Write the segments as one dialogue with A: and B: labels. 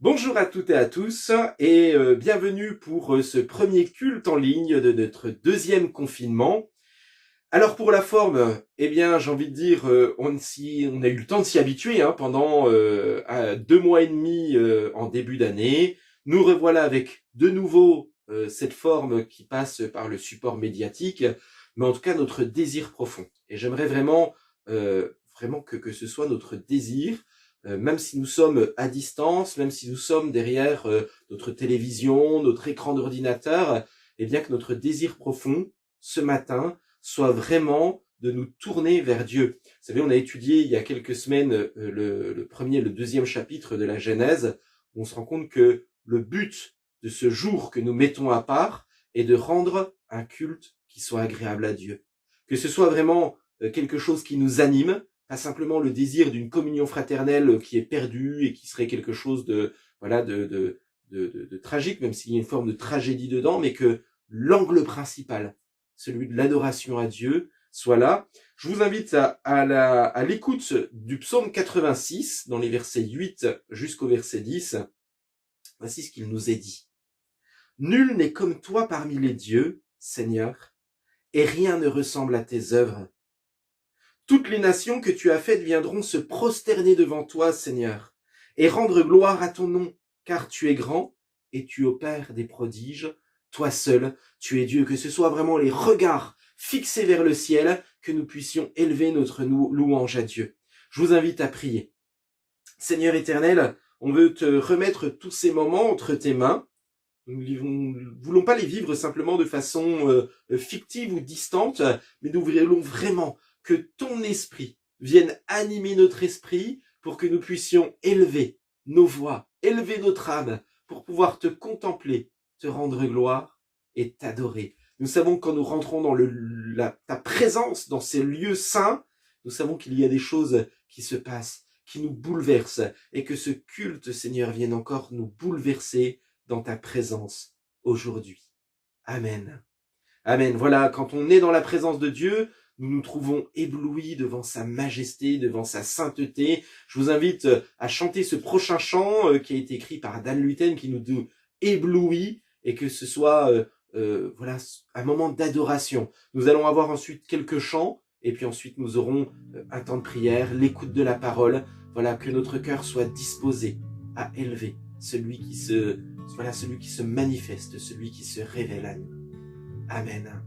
A: Bonjour à toutes et à tous et bienvenue pour ce premier culte en ligne de notre deuxième confinement. Alors pour la forme, eh bien j'ai envie de dire, on a eu le temps de s'y habituer pendant 2 mois et demi en début d'année. Nous revoilà avec de nouveau cette forme qui passe par le support médiatique, mais en tout cas notre désir profond. Et j'aimerais vraiment que ce soit notre désir, même si nous sommes à distance, même si nous sommes derrière notre télévision, notre écran d'ordinateur, eh bien que notre désir profond, ce matin, soit vraiment de nous tourner vers Dieu. Vous savez, on a étudié il y a quelques semaines le premier et le deuxième chapitre de la Genèse. On se rend compte que le but de ce jour que nous mettons à part est de rendre un culte qui soit agréable à Dieu. Que ce soit vraiment quelque chose qui nous anime, pas simplement le désir d'une communion fraternelle qui est perdue et qui serait quelque chose de tragique, même s'il y a une forme de tragédie dedans, mais que l'angle principal, celui de l'adoration à Dieu, soit là. Je vous invite à l'écoute du psaume 86, dans les versets 8 jusqu'au verset 10. Voici ce qu'il nous est dit. « Nul n'est comme toi parmi les dieux, Seigneur, et rien ne ressemble à tes œuvres. Toutes les nations que tu as faites viendront se prosterner devant toi, Seigneur, et rendre gloire à ton nom, car tu es grand et tu opères des prodiges. Toi seul, tu es Dieu, que ce soit vraiment les regards fixés vers le ciel, que nous puissions élever notre louange à Dieu. » Je vous invite à prier. Seigneur éternel, on veut te remettre tous ces moments entre tes mains. Nous ne voulons pas les vivre simplement de façon fictive ou distante, mais nous voulons vraiment que ton esprit vienne animer notre esprit pour que nous puissions élever nos voix, élever notre âme, pour pouvoir te contempler, te rendre gloire et t'adorer. Nous savons que quand nous rentrons dans ta présence, dans ces lieux saints, nous savons qu'il y a des choses qui se passent, qui nous bouleversent, et que ce culte, Seigneur, vienne encore nous bouleverser dans ta présence aujourd'hui. Amen. Amen. Voilà, quand on est dans la présence de Dieu, nous nous trouvons éblouis devant sa majesté, devant sa sainteté. Je vous invite à chanter ce prochain chant qui a été écrit par Dan Luten, qui nous dit éblouis, et que ce soit un moment d'adoration. Nous allons avoir ensuite quelques chants, et puis ensuite nous aurons un temps de prière, l'écoute de la parole. Voilà, que notre cœur soit disposé à élever celui qui se manifeste, celui qui se révèle à nous. Amen.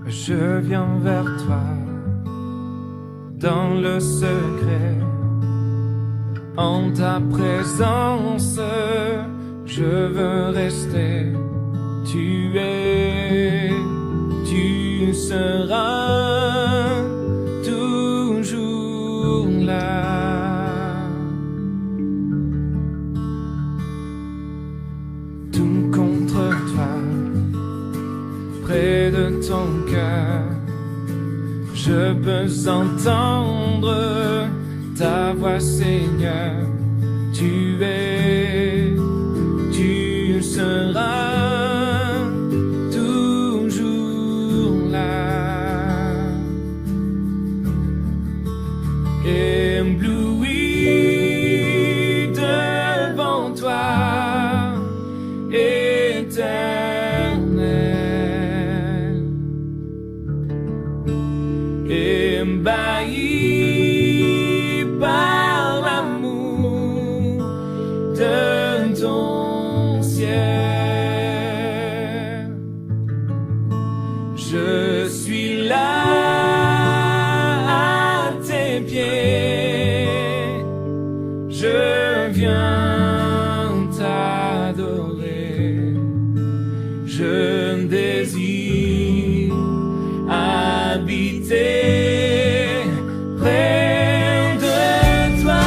B: Je viens vers toi dans le secret, en ta présence, je veux rester. Tu seras toujours là. Tout contre toi, près de ton cœur, je peux entendre ta voix, Seigneur. Tu seras toujours là. Ébloui devant toi, éternel, ébahi par l'amour de ton ciel. Je suis là à tes pieds, je viens t'adorer, je désire habiter près de toi.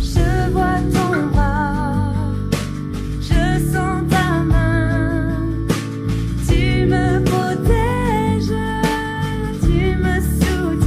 C: Je vois ton bras, je sens ta main, tu me protèges, tu me soutiens.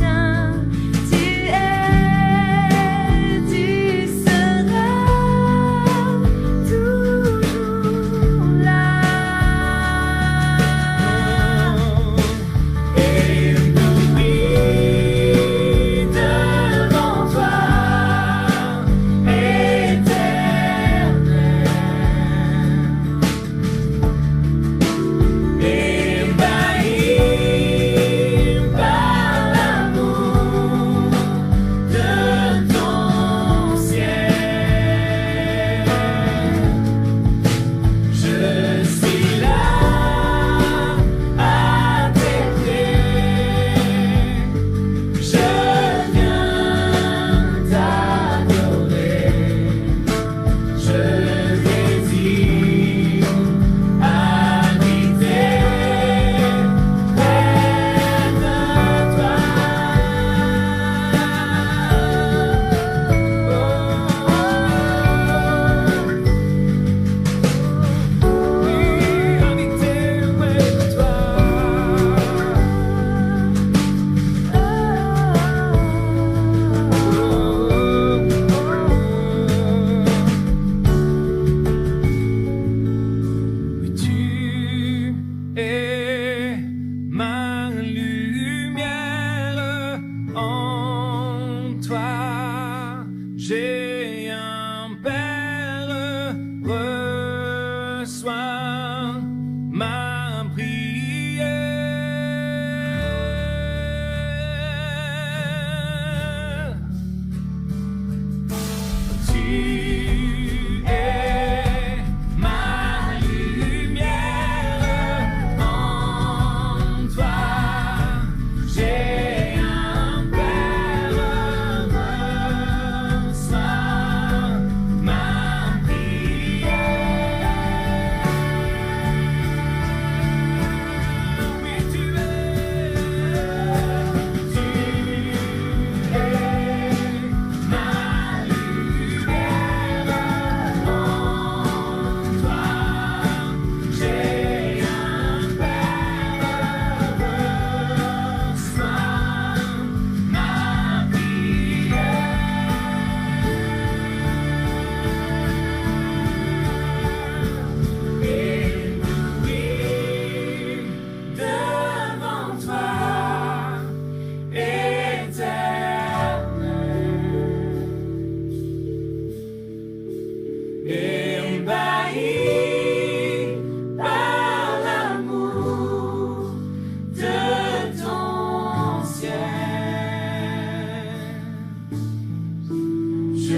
B: Je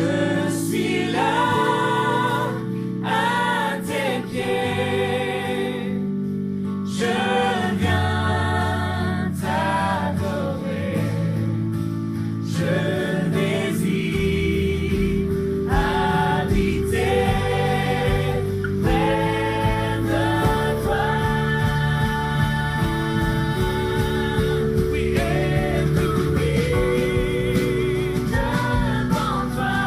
B: suis là à tes pieds. Je viens t'adorer. Je désire habiter près de toi. Oui, ébloui devant toi.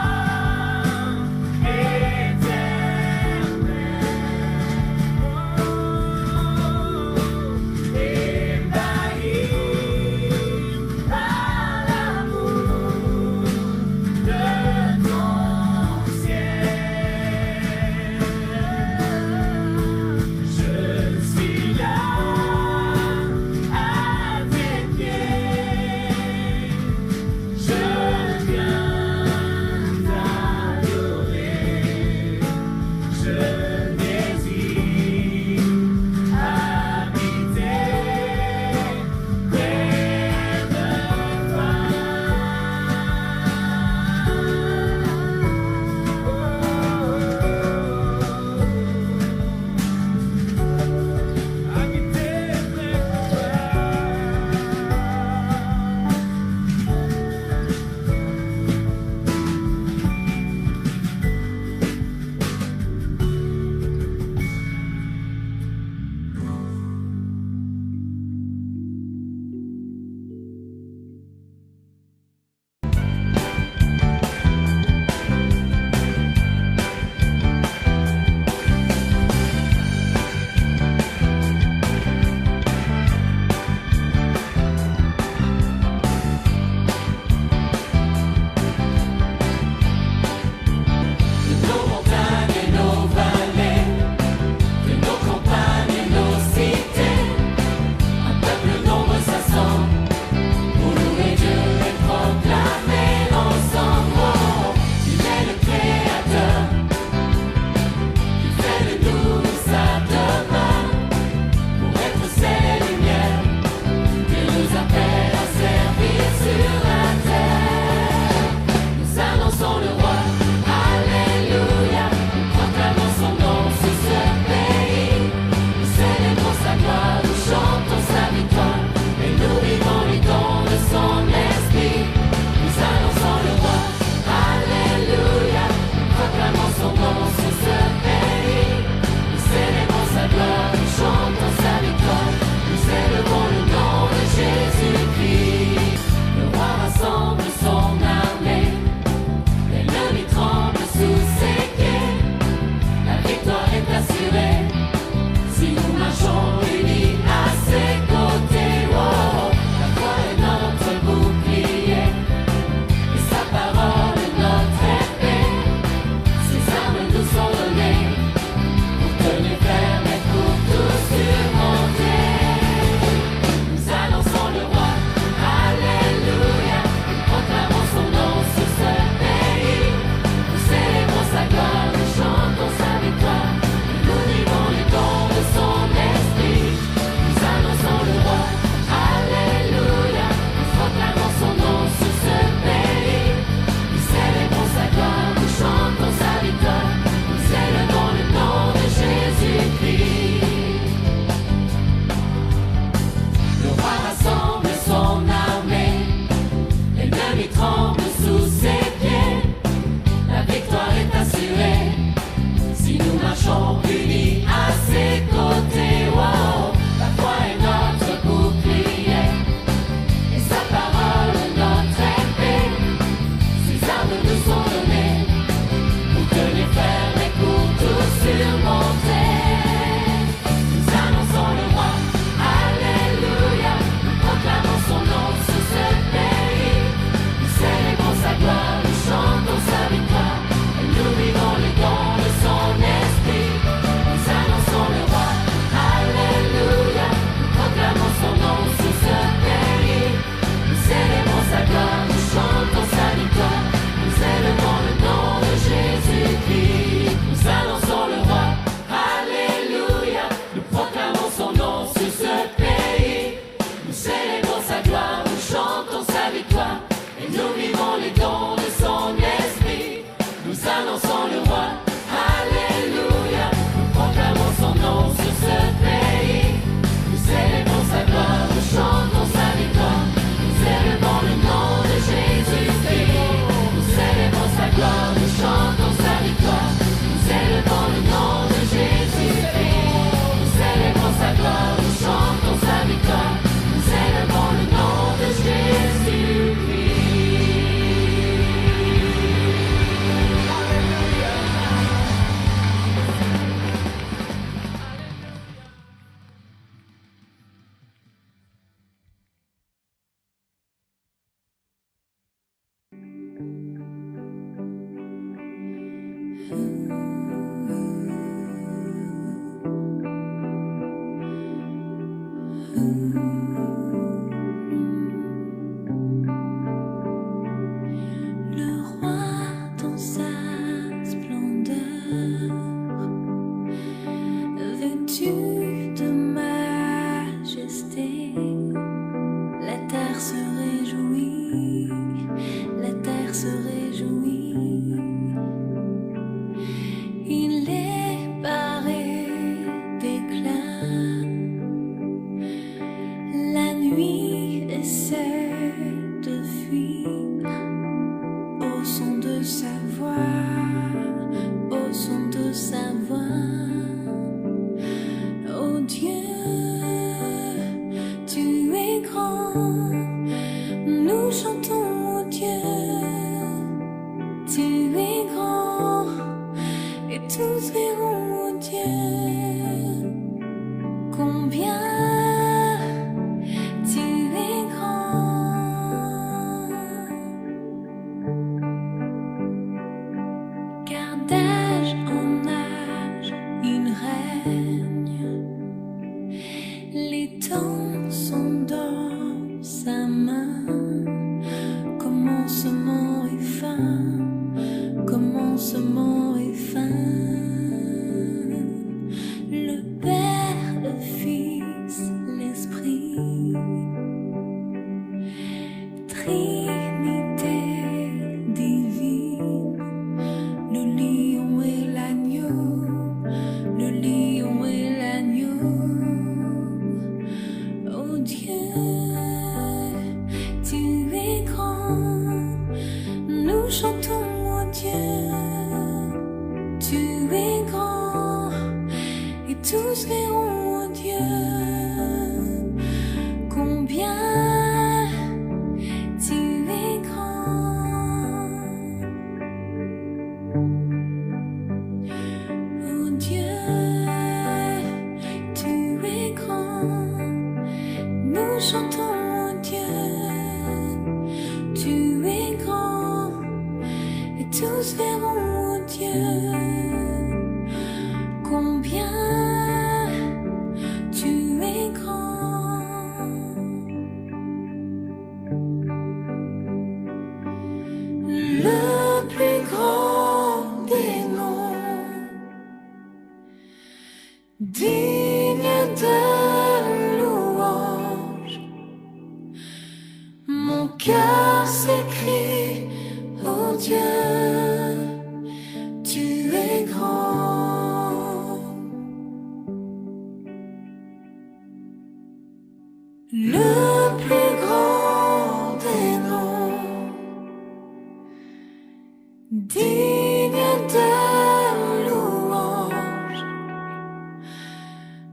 C: réjouit. Il est paré d'éclat. La nuit essaie de fuir au son de sa voix, au son de sa voix. Oh Dieu, tu es grand. Nous chantons, oh Dieu, tu es grand, et tous verront, oh Dieu, combien tu es grand. Car d'âge en âge, il règne, les temps sont dans sa main. Commencement et fin, commencement et fin. Le Père, le Fils, l'Esprit, Trinité divine, le lion et l'agneau, le lion et l'agneau. Oh Dieu, tu es grand. Nous chantons, oh Dieu, tu es grand, et tous verront, oh Dieu, combien tu es grand. Oh Dieu, tu es grand. Nous chantons, oh Dieu, tu es grand, et tous verront, oh Dieu, combien tu es grand. Le plus grand des noms, digne de louange, mon cœur s'écrie, oh Dieu, tu es grand. Le plus grand des noms, digne de louange,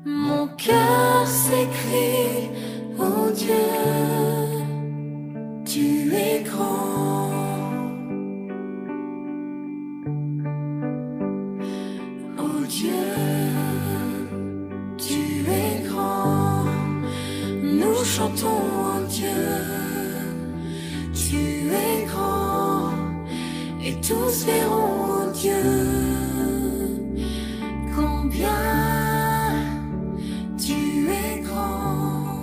C: mon cœur s'écrie, oh Dieu, tu es grand. Oh Dieu, tu es grand. Nous chantons, oh Dieu, tu es grand, et tous verront, oh Dieu, combien tu es grand.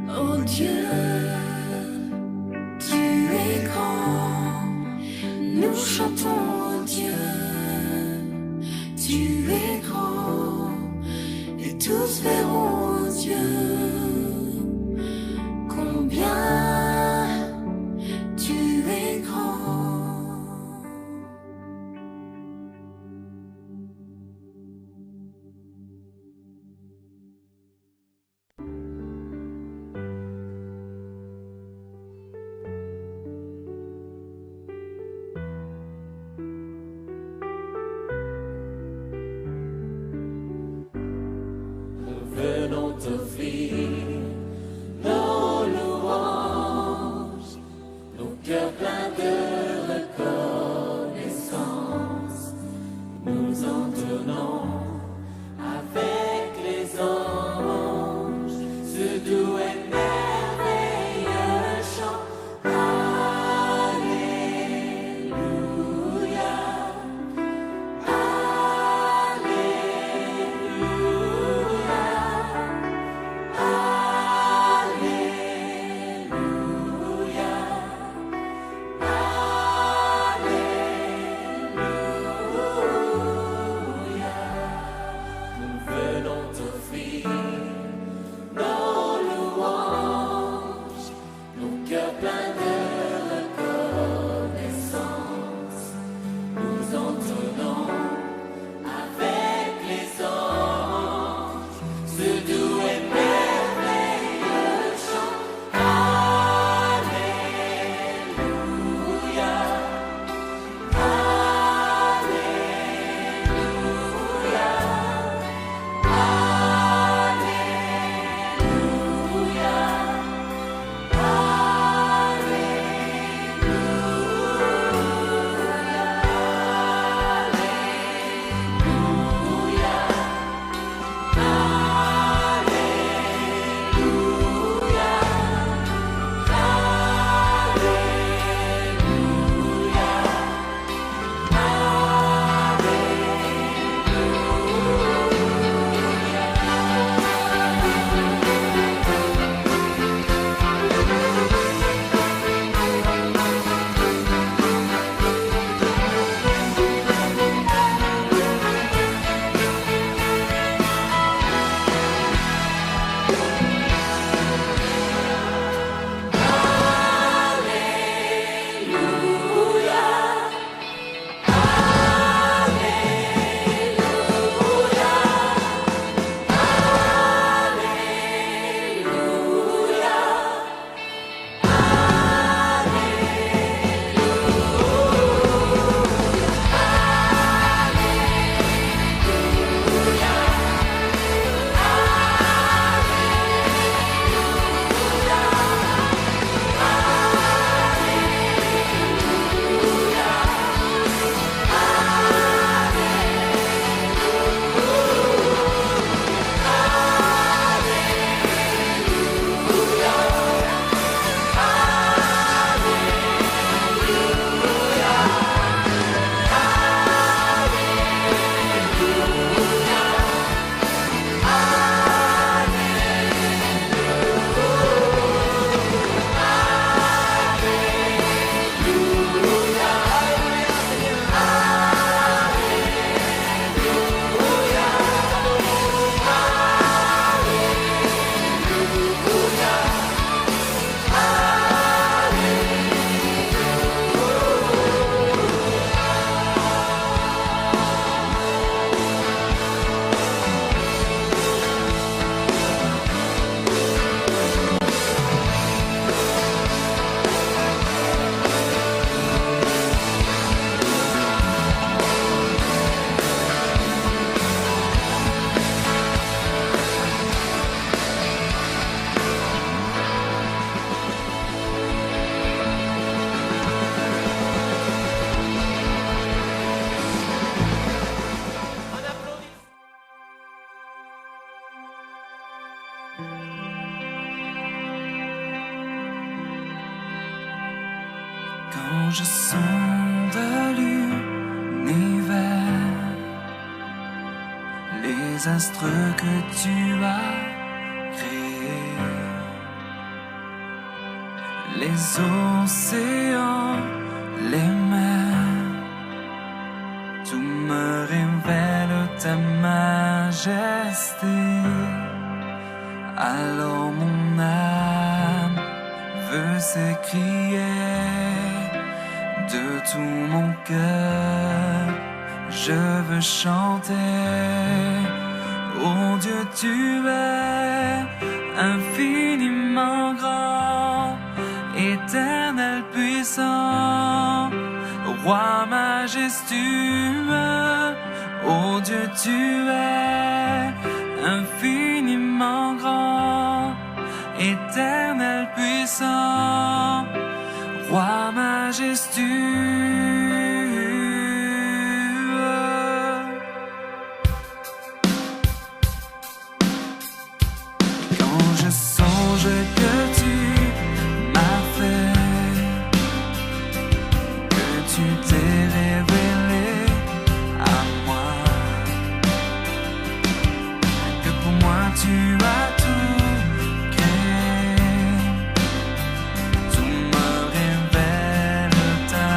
C: Oh Dieu, tu es grand. Nous chantons, oh Dieu, tu es grand, et tous verront, oh Dieu, combien tu es
D: Quand je sonde l'univers, les astres que tu as créés, les océans, les mers, tout me révèle ta majesté. Alors mon âme veut s'écrier de tout mon cœur, je veux chanter. Oh Dieu, tu es infiniment grand, éternel puissant, roi majestueux. Oh Dieu, tu es infiniment grand, éternel puissant, roi majestueux. Quand je songe que tu m'as fait, que tu t'es révélé à moi, que pour moi tu as tout créé, tout me révèle ta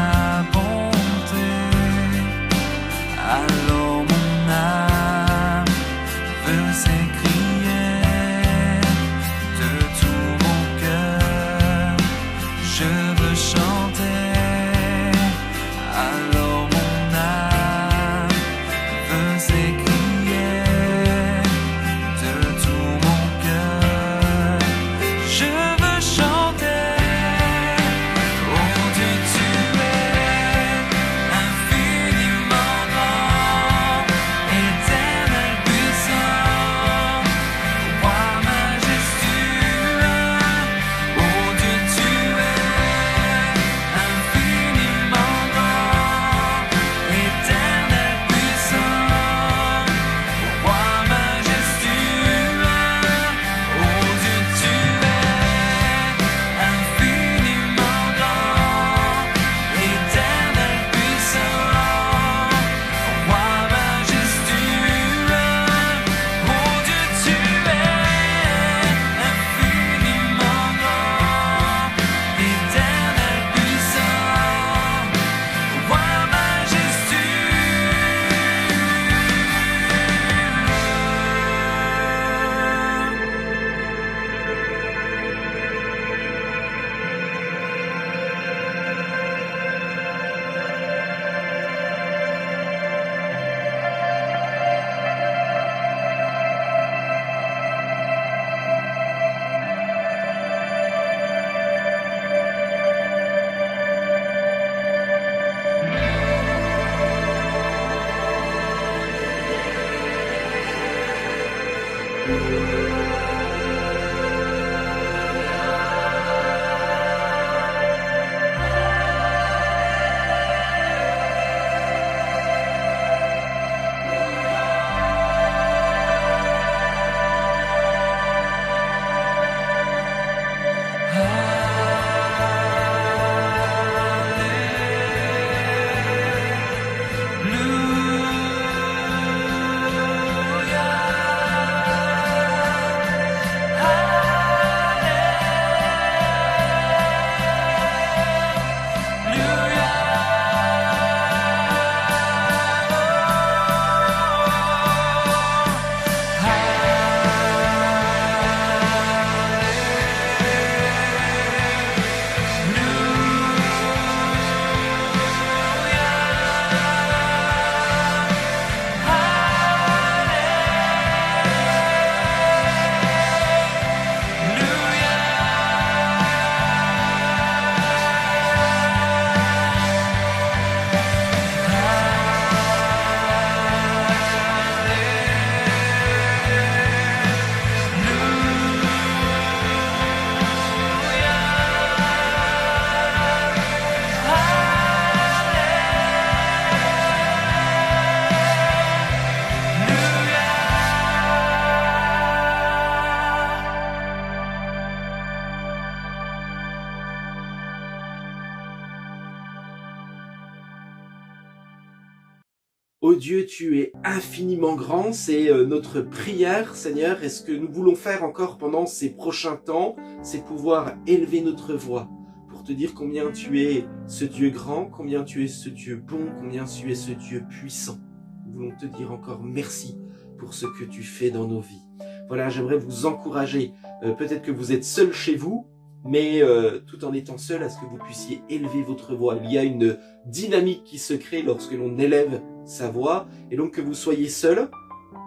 A: Ô Dieu, tu es infiniment grand, c'est notre prière, Seigneur, et ce que nous voulons faire encore pendant ces prochains temps, c'est pouvoir élever notre voix pour te dire combien tu es ce Dieu grand, combien tu es ce Dieu bon, combien tu es ce Dieu puissant. Nous voulons te dire encore merci pour ce que tu fais dans nos vies. Voilà, j'aimerais vous encourager, peut-être que vous êtes seul chez vous, mais tout en étant seul, à ce que vous puissiez élever votre voix. Il y a une dynamique qui se crée lorsque l'on élève sa voix, et donc que vous soyez seul,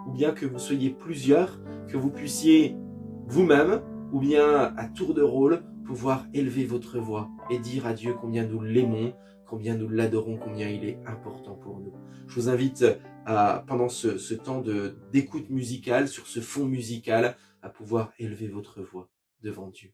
A: ou bien que vous soyez plusieurs, que vous puissiez vous-même, ou bien à tour de rôle, pouvoir élever votre voix et dire à Dieu combien nous l'aimons, combien nous l'adorons, combien il est important pour nous. Je vous invite à, pendant ce temps d'écoute musicale, sur ce fond musical, à pouvoir élever votre voix devant Dieu.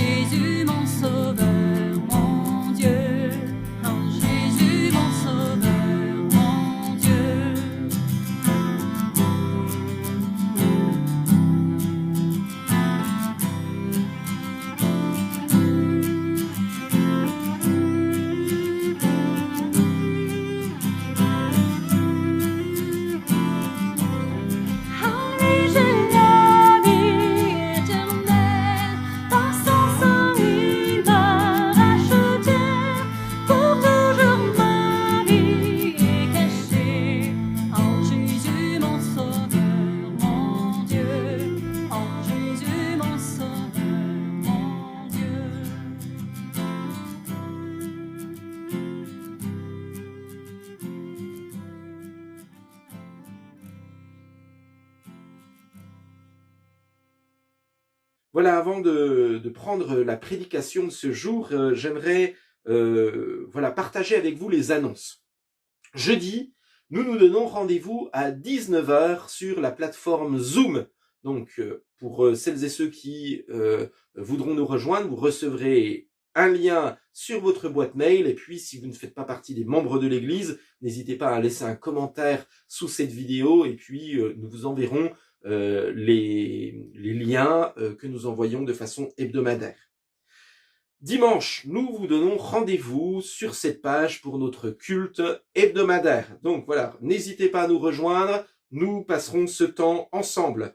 C: Jésus mon sauveur, mon Dieu, en Jésus mon sauveur, mon Dieu. En lui j'ai la vie éternelle, dans son sang il m'a racheté, pour toujours ma vie est cachée. En Jésus mon sauveur, mon Dieu, en Jésus mon sauveur, mon Dieu.
A: Voilà, avant de prendre la prédication de ce jour, j'aimerais voilà, partager avec vous les annonces. Jeudi, nous nous donnons rendez-vous à 19 h sur la plateforme Zoom. Donc, pour celles et ceux qui voudront nous rejoindre, vous recevrez un lien sur votre boîte mail. Et puis, si vous ne faites pas partie des membres de l'Église, n'hésitez pas à laisser un commentaire sous cette vidéo. Et puis, nous vous enverrons les liens que nous envoyons de façon hebdomadaire. Dimanche, nous vous donnons rendez-vous sur cette page pour notre culte hebdomadaire. Donc voilà, n'hésitez pas à nous rejoindre, nous passerons ce temps ensemble.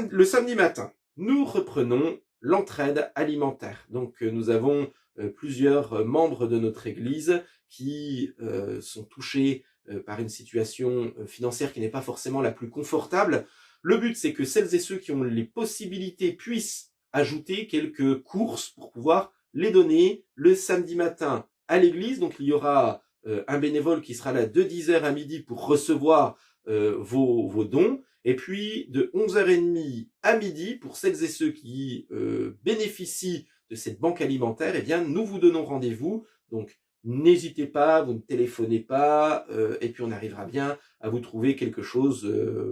A: Le samedi matin, nous reprenons l'entraide alimentaire. Donc nous avons plusieurs membres de notre Église qui sont touchés par une situation financière qui n'est pas forcément la plus confortable. Le but, c'est que celles et ceux qui ont les possibilités puissent ajouter quelques courses pour pouvoir les donner le samedi matin à l'église. Donc il y aura un bénévole qui sera là de 10 h à midi pour recevoir vos dons. Et puis de 11h30 à midi, pour celles et ceux qui bénéficient de cette banque alimentaire, eh bien nous vous donnons rendez-vous. Donc n'hésitez pas, vous ne téléphonez pas, et puis on arrivera bien à vous trouver quelque chose,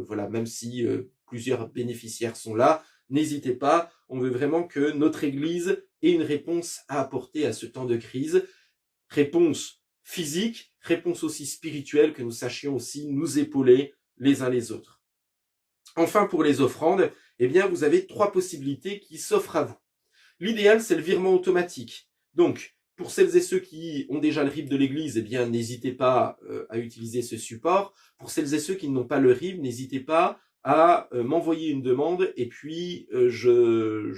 A: voilà, même si plusieurs bénéficiaires sont là, n'hésitez pas, on veut vraiment que notre Église ait une réponse à apporter à ce temps de crise, réponse physique, réponse aussi spirituelle, que nous sachions aussi nous épauler les uns les autres. Enfin, pour les offrandes, eh bien, vous avez 3 possibilités qui s'offrent à vous. L'idéal, c'est le virement automatique. Donc, pour celles et ceux qui ont déjà le RIB de l'Église, eh bien, n'hésitez pas à utiliser ce support. Pour celles et ceux qui n'ont pas le RIB, n'hésitez pas à m'envoyer une demande et puis je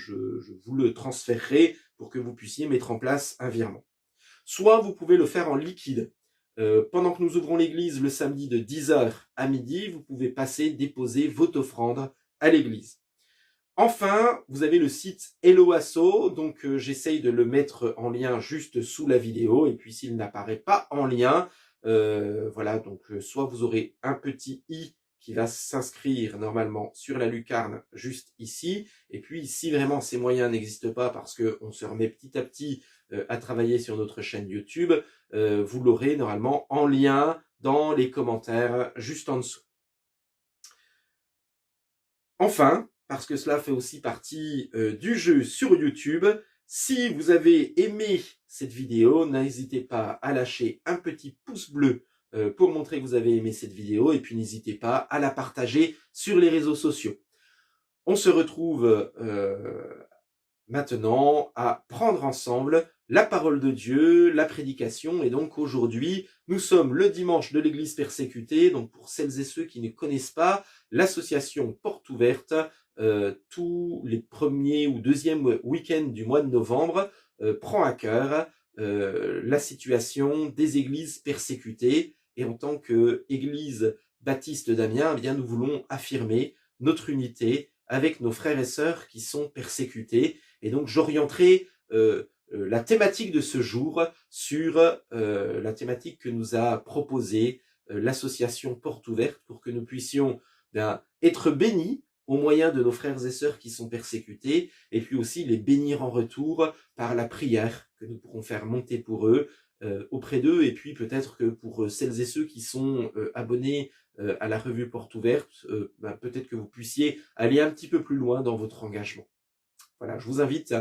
A: vous le transférerai pour que vous puissiez mettre en place un virement. Soit vous pouvez le faire en liquide. Pendant que nous ouvrons l'église le samedi de 10 h à midi, vous pouvez passer déposer votre offrande à l'église. Enfin, vous avez le site Helloasso, donc j'essaye de le mettre en lien juste sous la vidéo, et puis s'il n'apparaît pas en lien, voilà, donc soit vous aurez un petit i qui va s'inscrire normalement sur la lucarne juste ici, et puis si vraiment ces moyens n'existent pas parce qu'on se remet petit à petit à travailler sur notre chaîne YouTube, vous l'aurez normalement en lien dans les commentaires juste en dessous. Enfin, parce que cela fait aussi partie du jeu sur YouTube, si vous avez aimé cette vidéo, n'hésitez pas à lâcher un petit pouce bleu pour montrer que vous avez aimé cette vidéo, et puis n'hésitez pas à la partager sur les réseaux sociaux. On se retrouve maintenant à prendre ensemble la parole de Dieu, la prédication, et donc aujourd'hui, nous sommes le dimanche de l'Église persécutée. Donc pour celles et ceux qui ne connaissent pas, l'association Porte Ouverte, tous les premiers ou deuxièmes week-ends du mois de novembre, prend à cœur la situation des églises persécutées, et en tant qu'Église baptiste d'Amiens, eh bien nous voulons affirmer notre unité avec nos frères et sœurs qui sont persécutés, et donc j'orienterai la thématique de ce jour sur la thématique que nous a proposée l'association Porte Ouverte, pour que nous puissions être bénis au moyen de nos frères et sœurs qui sont persécutés, et puis aussi les bénir en retour par la prière que nous pourrons faire monter pour eux, auprès d'eux, et puis peut-être que pour celles et ceux qui sont abonnés à la revue Porte Ouverte, peut-être que vous puissiez aller un petit peu plus loin dans votre engagement. Voilà, je vous invite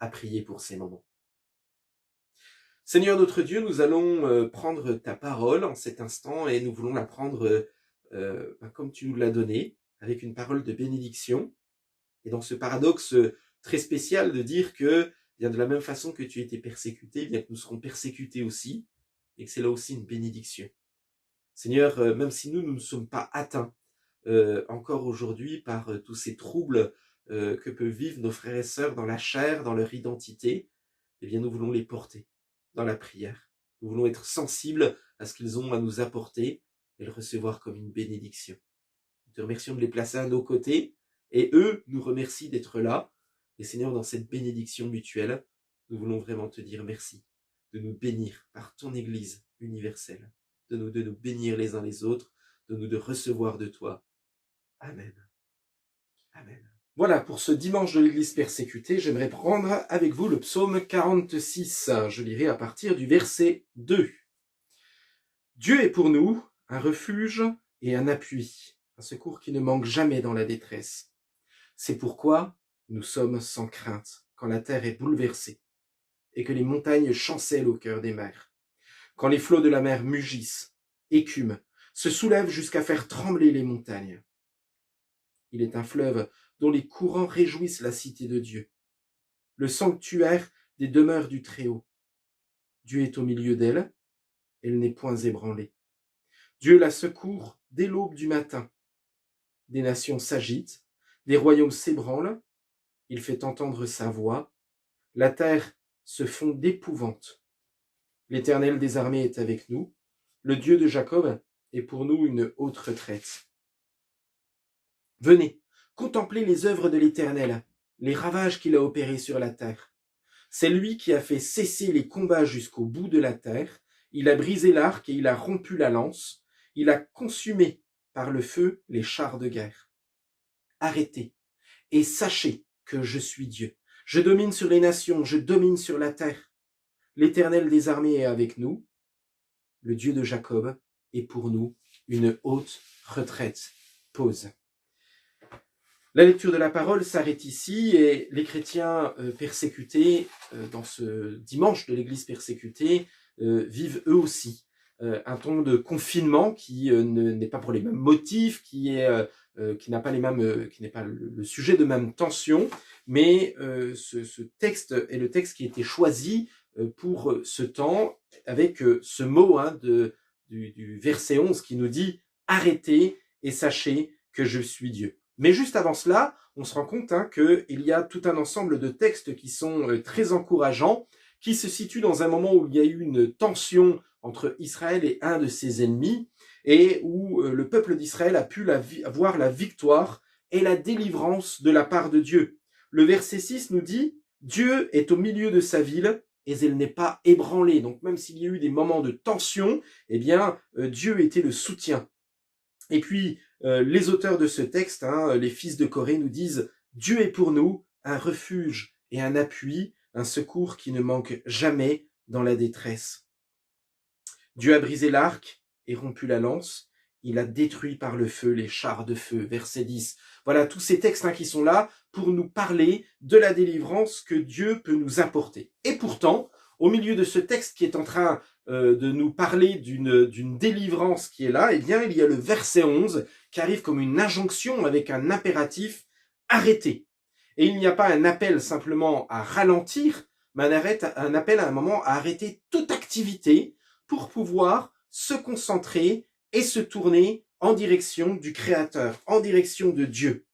A: à prier pour ces moments. Seigneur notre Dieu, nous allons prendre ta parole en cet instant et nous voulons la prendre comme tu nous l'as donnée, avec une parole de bénédiction. Et dans ce paradoxe très spécial de dire que, bien de la même façon que tu as été persécuté, bien que nous serons persécutés aussi, et que c'est là aussi une bénédiction. Seigneur, même si nous ne sommes pas atteints encore aujourd'hui par tous ces troubles que peuvent vivre nos frères et sœurs dans la chair, dans leur identité, eh bien nous voulons les porter dans la prière. Nous voulons être sensibles à ce qu'ils ont à nous apporter et le recevoir comme une bénédiction. Nous te remercions de les placer à nos côtés et eux nous remercient d'être là. Et Seigneur, dans cette bénédiction mutuelle, nous voulons vraiment te dire merci de nous bénir par ton Église universelle, de nous bénir les uns les autres, de nous de recevoir de toi. Amen. Amen. Voilà, pour ce dimanche de l'Église persécutée, j'aimerais prendre avec vous le psaume 46. Je lirai à partir du verset 2. Dieu est pour nous un refuge et un appui, un secours qui ne manque jamais dans la détresse. C'est pourquoi nous sommes sans crainte quand la terre est bouleversée et que les montagnes chancellent au cœur des mers. Quand les flots de la mer mugissent, écument, se soulèvent jusqu'à faire trembler les montagnes. Il est un fleuve dont les courants réjouissent la cité de Dieu, le sanctuaire des demeures du Très-Haut. Dieu est au milieu d'elle, elle n'est point ébranlée. Dieu la secourt dès l'aube du matin. Des nations s'agitent, des royaumes s'ébranlent, il fait entendre sa voix, la terre se fond d'épouvante. L'Éternel des armées est avec nous, le Dieu de Jacob est pour nous une haute retraite. Venez, contemplez les œuvres de l'Éternel, les ravages qu'il a opérés sur la terre. C'est lui qui a fait cesser les combats jusqu'au bout de la terre, il a brisé l'arc et il a rompu la lance, il a consumé par le feu les chars de guerre. Arrêtez et sachez que je suis Dieu. Je domine sur les nations, je domine sur la terre. L'Éternel des armées est avec nous, le Dieu de Jacob est pour nous une haute retraite. Pause. La lecture de la parole s'arrête ici et les chrétiens persécutés dans ce dimanche de l'Église persécutée vivent eux aussi un temps de confinement qui n'est pas pour les mêmes motifs, qui n'a pas les mêmes, qui n'est pas le sujet de même tension, mais ce texte est le texte qui a été choisi pour ce temps avec ce mot du verset 11 qui nous dit « Arrêtez et sachez que je suis Dieu ». Mais juste avant cela, on se rend compte qu'il y a tout un ensemble de textes qui sont très encourageants, qui se situent dans un moment où il y a eu une tension entre Israël et un de ses ennemis, et où le peuple d'Israël a pu avoir la victoire et la délivrance de la part de Dieu. Le verset 6 nous dit « Dieu est au milieu de sa ville, et elle n'est pas ébranlée ». Donc même s'il y a eu des moments de tension, eh bien Dieu était le soutien. Et puis, les auteurs de ce texte, les fils de Corée, nous disent « Dieu est pour nous un refuge et un appui, un secours qui ne manque jamais dans la détresse. Dieu a brisé l'arc et rompu la lance, il a détruit par le feu les chars de feu. » Verset 10. Voilà tous ces textes qui sont là pour nous parler de la délivrance que Dieu peut nous apporter. Et pourtant, au milieu de ce texte qui est en train de nous parler d'une délivrance qui est là, eh bien, il y a le verset 11 qui arrive comme une injonction avec un impératif « arrêtez ». Et il n'y a pas un appel simplement à ralentir, mais un appel à un moment à arrêter toute activité pour pouvoir se concentrer et se tourner en direction du Créateur, en direction de Dieu.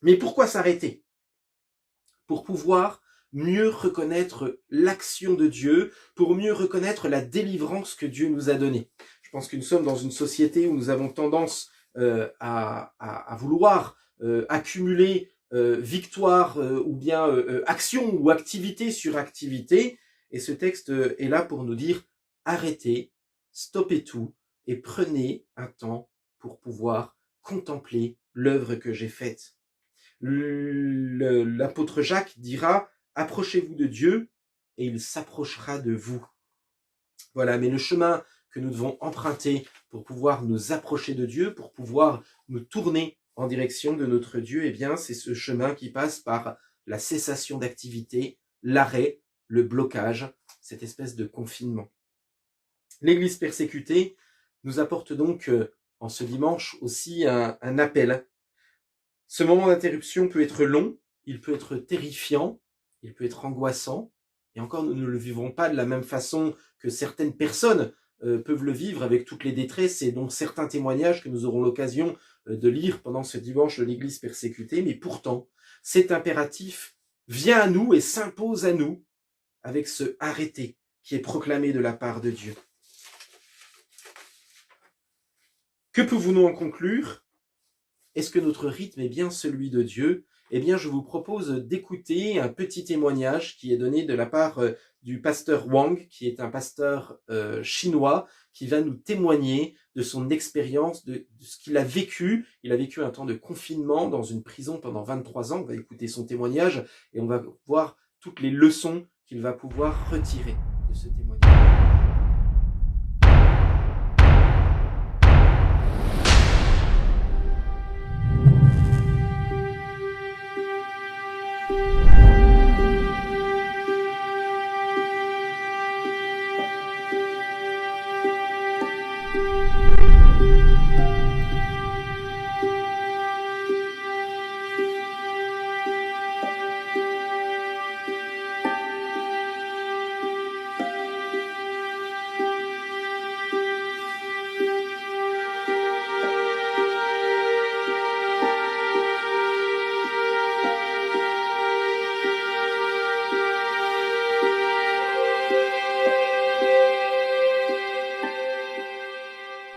A: Mais pourquoi s'arrêter? Pour pouvoir mieux reconnaître l'action de Dieu, pour mieux reconnaître la délivrance que Dieu nous a donnée. Je pense que nous sommes dans une société où nous avons tendance à vouloir accumuler victoire ou bien action ou activité sur activité. Et ce texte est là pour nous dire arrêtez, stoppez tout et prenez un temps pour pouvoir contempler l'œuvre que j'ai faite. L'apôtre Jacques dira approchez-vous de Dieu et il s'approchera de vous. Voilà, mais le chemin que nous devons emprunter pour pouvoir nous approcher de Dieu, pour pouvoir nous tourner en direction de notre Dieu, eh bien, c'est ce chemin qui passe par la cessation d'activité, l'arrêt, le blocage, cette espèce de confinement. L'Église persécutée nous apporte donc en ce dimanche aussi un appel. Ce moment d'interruption peut être long, il peut être terrifiant, il peut être angoissant, et encore nous ne le vivrons pas de la même façon que certaines personnes peuvent le vivre avec toutes les détresses et donc certains témoignages que nous aurons l'occasion de lire pendant ce dimanche de l'Église persécutée, mais pourtant cet impératif vient à nous et s'impose à nous avec ce arrêté qui est proclamé de la part de Dieu. Que pouvons-nous en conclure? Est-ce que notre rythme est bien celui de Dieu? Eh bien, je vous propose d'écouter un petit témoignage qui est donné de la part du pasteur Wang, qui est un pasteur chinois, qui va nous témoigner de son expérience, de ce qu'il a vécu. Il a vécu un temps de confinement dans une prison pendant 23 ans. On va écouter son témoignage et on va voir toutes les leçons qu'il va pouvoir retirer de ce témoignage.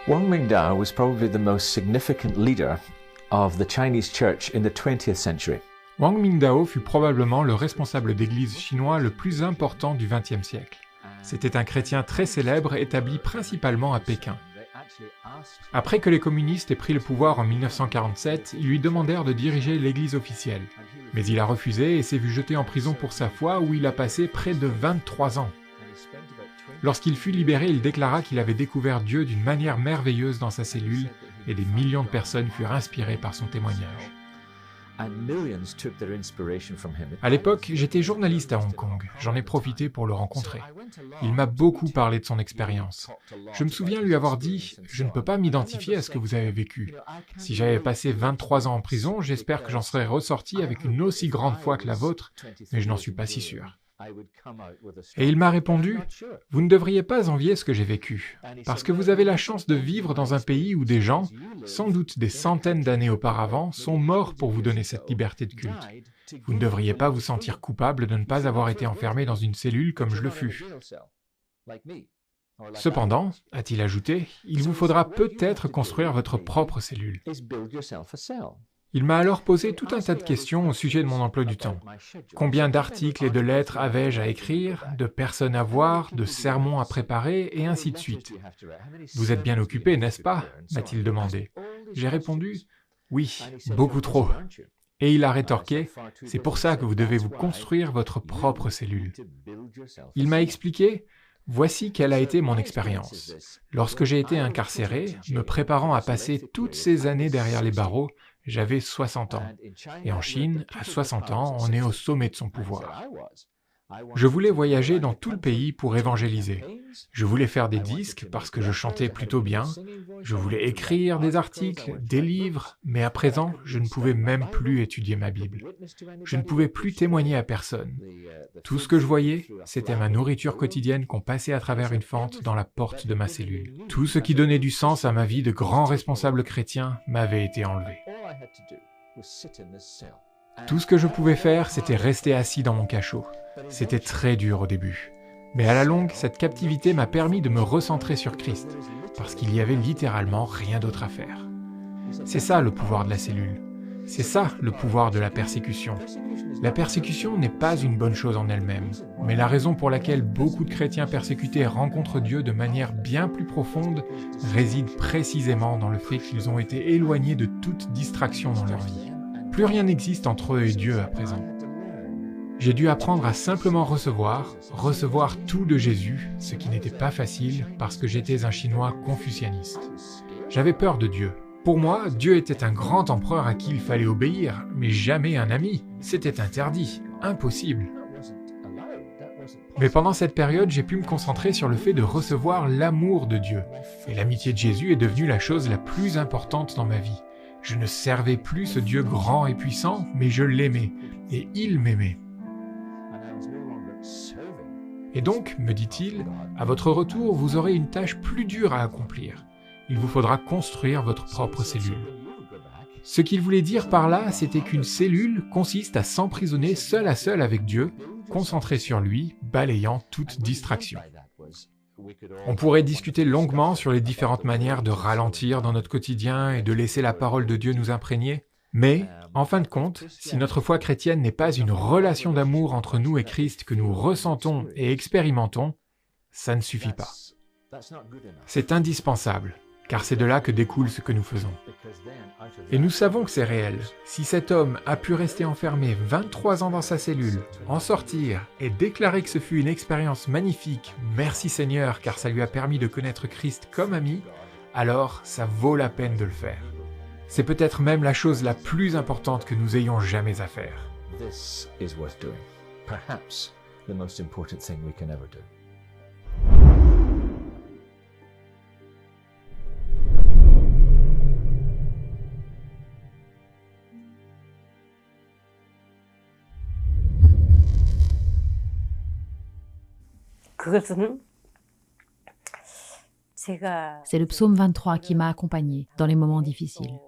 E: Wang Mingdao was probably the most significant leader of the Chinese church in the 20th century.
F: Wang Mingdao fut probablement le responsable d'église chinois le plus important du XXe siècle. C'était un chrétien très célèbre établi principalement à Pékin. Après que les communistes aient pris le pouvoir en 1947, ils lui demandèrent de diriger l'église officielle. Mais il a refusé et s'est vu jeté en prison pour sa foi où il a passé près de 23 ans. Lorsqu'il fut libéré, il déclara qu'il avait découvert Dieu d'une manière merveilleuse dans sa cellule et des millions de personnes furent inspirées par son témoignage. À l'époque, j'étais journaliste à Hong Kong. J'en ai profité pour le rencontrer. Il m'a beaucoup parlé de son expérience. Je me souviens lui avoir dit « Je ne peux pas m'identifier à ce que vous avez vécu. Si j'avais passé 23 ans en prison, j'espère que j'en serais ressorti avec une aussi grande foi que la vôtre, mais je n'en suis pas si sûr. » Et il m'a répondu « Vous ne devriez pas envier ce que j'ai vécu, parce que vous avez la chance de vivre dans un pays où des gens, sans doute des centaines d'années auparavant, sont morts pour vous donner cette liberté de culte. Vous ne devriez pas vous sentir coupable de ne pas avoir été enfermé dans une cellule comme je le fus. Cependant, a-t-il ajouté, il vous faudra peut-être construire votre propre cellule. » Il m'a alors posé tout un tas de questions au sujet de mon emploi du temps. Combien d'articles et de lettres avais-je à écrire, de personnes à voir, de sermons à préparer, et ainsi de suite. « Vous êtes bien occupé, n'est-ce pas » m'a-t-il demandé. J'ai répondu « Oui, beaucoup trop. » Et il a rétorqué « C'est pour ça que vous devez vous construire votre propre cellule. » Il m'a expliqué « Voici quelle a été mon expérience. Lorsque j'ai été incarcéré, me préparant à passer toutes ces années derrière les barreaux, j'avais 60 ans. Et en Chine, à 60 ans, on est au sommet de son pouvoir. Je voulais voyager dans tout le pays pour évangéliser. Je voulais faire des disques parce que je chantais plutôt bien. Je voulais écrire des articles, des livres, mais à présent, je ne pouvais même plus étudier ma Bible. Je ne pouvais plus témoigner à personne. Tout ce que je voyais, c'était ma nourriture quotidienne qu'on passait à travers une fente dans la porte de ma cellule. Tout ce qui donnait du sens à ma vie de grand responsable chrétien m'avait été enlevé. Tout ce que je pouvais faire, c'était rester assis dans mon cachot. C'était très dur au début. Mais à la longue, cette captivité m'a permis de me recentrer sur Christ, parce qu'il y avait littéralement rien d'autre à faire. C'est ça le pouvoir de la cellule. C'est ça le pouvoir de la persécution. La persécution n'est pas une bonne chose en elle-même, mais la raison pour laquelle beaucoup de chrétiens persécutés rencontrent Dieu de manière bien plus profonde réside précisément dans le fait qu'ils ont été éloignés de toute distraction dans leur vie. Plus rien n'existe entre eux et Dieu à présent. J'ai dû apprendre à simplement recevoir tout de Jésus, ce qui n'était pas facile parce que j'étais un Chinois confucianiste. J'avais peur de Dieu. Pour moi, Dieu était un grand empereur à qui il fallait obéir, mais jamais un ami. C'était interdit, impossible. Mais pendant cette période, j'ai pu me concentrer sur le fait de recevoir l'amour de Dieu. Et l'amitié de Jésus est devenue la chose la plus importante dans ma vie. Je ne servais plus ce Dieu grand et puissant, mais je l'aimais, et il m'aimait. Et donc, me dit-il, à votre retour, vous aurez une tâche plus dure à accomplir. Il vous faudra construire votre propre cellule. Ce qu'il voulait dire par là, c'était qu'une cellule consiste à s'emprisonner seul à seul avec Dieu, concentré sur lui, balayant toute distraction. On pourrait discuter longuement sur les différentes manières de ralentir dans notre quotidien et de laisser la parole de Dieu nous imprégner, mais, en fin de compte, si notre foi chrétienne n'est pas une relation d'amour entre nous et Christ que nous ressentons et expérimentons, ça ne suffit pas. C'est indispensable, car c'est de là que découle ce que nous faisons. Et nous savons que c'est réel. Si cet homme a pu rester enfermé 23 ans dans sa cellule, en sortir et déclarer que ce fut une expérience magnifique, merci Seigneur, car ça lui a permis de connaître Christ comme ami, alors ça vaut la peine de le faire. C'est peut-être même la chose la plus importante que nous ayons jamais à faire.
E: This is worth doing. Perhaps the most important thing we can ever do.
G: C'est le psaume 23 qui m'a accompagné dans les moments difficiles.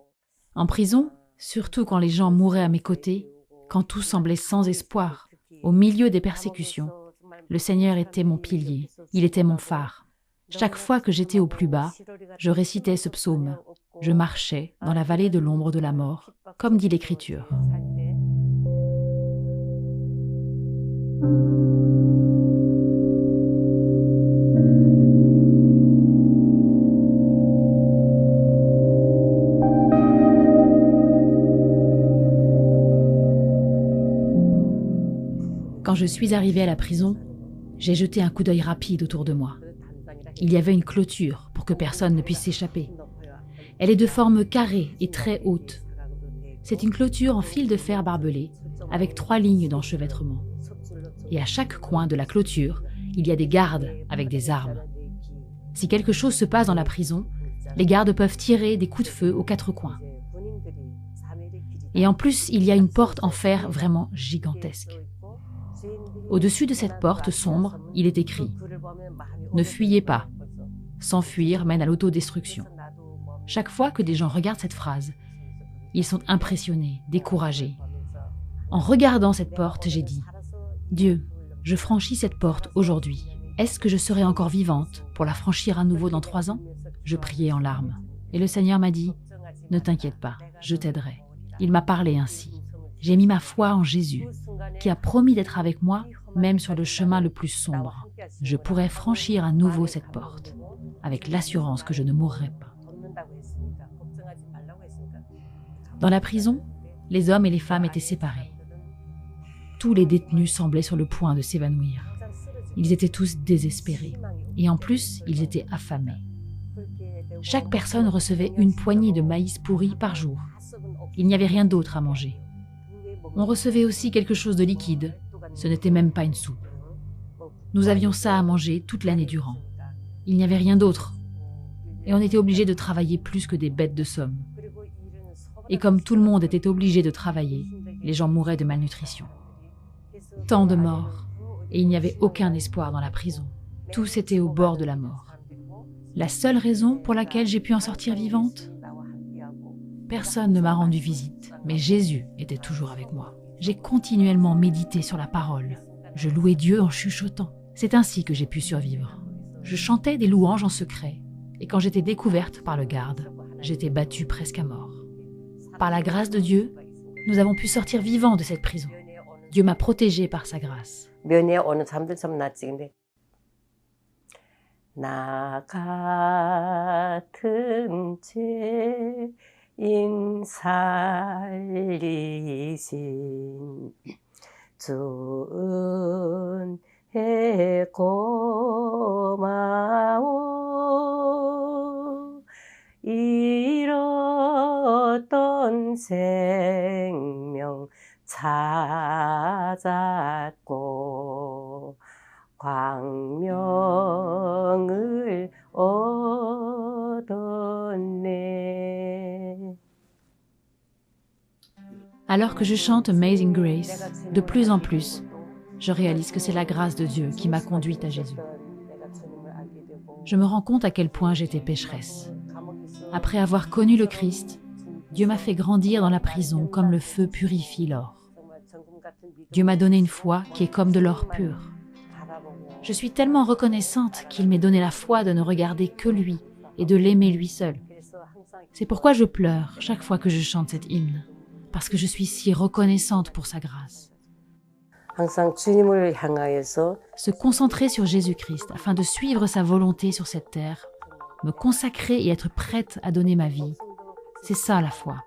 G: En prison, surtout quand les gens mouraient à mes côtés, quand tout semblait sans espoir, au milieu des persécutions, le Seigneur était mon pilier, il était mon phare. Chaque fois que j'étais au plus bas, je récitais ce psaume. Je marchais dans la vallée de l'ombre de la mort, comme dit l'Écriture. Quand je suis arrivée à la prison, j'ai jeté un coup d'œil rapide autour de moi. Il y avait une clôture pour que personne ne puisse s'échapper. Elle est de forme carrée et très haute. C'est une clôture en fil de fer barbelé, avec 3 lignes d'enchevêtrement. Et à chaque coin de la clôture, il y a des gardes avec des armes. Si quelque chose se passe dans la prison, les gardes peuvent tirer des coups de feu aux 4 coins. Et en plus, il y a une porte en fer vraiment gigantesque. Au-dessus de cette porte sombre, il est écrit « Ne fuyez pas. S'enfuir mène à l'autodestruction. » Chaque fois que des gens regardent cette phrase, ils sont impressionnés, découragés. En regardant cette porte, j'ai dit « Dieu, je franchis cette porte aujourd'hui. Est-ce que je serai encore vivante pour la franchir à nouveau dans 3 ans ?» Je priais en larmes. Et le Seigneur m'a dit « Ne t'inquiète pas, je t'aiderai. » Il m'a parlé ainsi. J'ai mis ma foi en Jésus, qui a promis d'être avec moi, même sur le chemin le plus sombre. Je pourrais franchir à nouveau cette porte, avec l'assurance que je ne mourrai pas. Dans la prison, les hommes et les femmes étaient séparés. Tous les détenus semblaient sur le point de s'évanouir. Ils étaient tous désespérés, et en plus, ils étaient affamés. Chaque personne recevait une poignée de maïs pourri par jour. Il n'y avait rien d'autre à manger. On recevait aussi quelque chose de liquide. Ce n'était même pas une soupe. Nous avions ça à manger toute l'année durant. Il n'y avait rien d'autre. Et on était obligés de travailler plus que des bêtes de somme. Et comme tout le monde était obligé de travailler, les gens mouraient de malnutrition. Tant de morts. Et il n'y avait aucun espoir dans la prison. Tous étaient au bord de la mort. La seule raison pour laquelle j'ai pu en sortir vivante ? Personne ne m'a rendu visite, mais Jésus était toujours avec moi. J'ai continuellement médité sur la parole. Je louais Dieu en chuchotant. C'est ainsi que j'ai pu survivre. Je chantais des louanges en secret, et quand j'étais découverte par le garde, j'étais battue presque à mort. Par la grâce de Dieu, nous avons pu sortir vivants de cette prison. Dieu m'a protégée par sa grâce.
H: 나 같은 죄인 살리신 주 은혜 고마워 잃었던 생명 찾았고 광명을 얻었네.
G: Alors que je chante Amazing Grace, de plus en plus, je réalise que c'est la grâce de Dieu qui m'a conduite à Jésus. Je me rends compte à quel point j'étais pécheresse. Après avoir connu le Christ, Dieu m'a fait grandir dans la prison comme le feu purifie l'or. Dieu m'a donné une foi qui est comme de l'or pur. Je suis tellement reconnaissante qu'il m'ait donné la foi de ne regarder que lui et de l'aimer lui seul. C'est pourquoi je pleure chaque fois que je chante cet hymne, parce que je suis si reconnaissante pour sa grâce.
H: 항상 주님을 향하여서
G: Se concentrer sur Jésus-Christ afin de suivre sa volonté sur cette terre, me consacrer et être prête à donner ma vie, c'est ça la foi.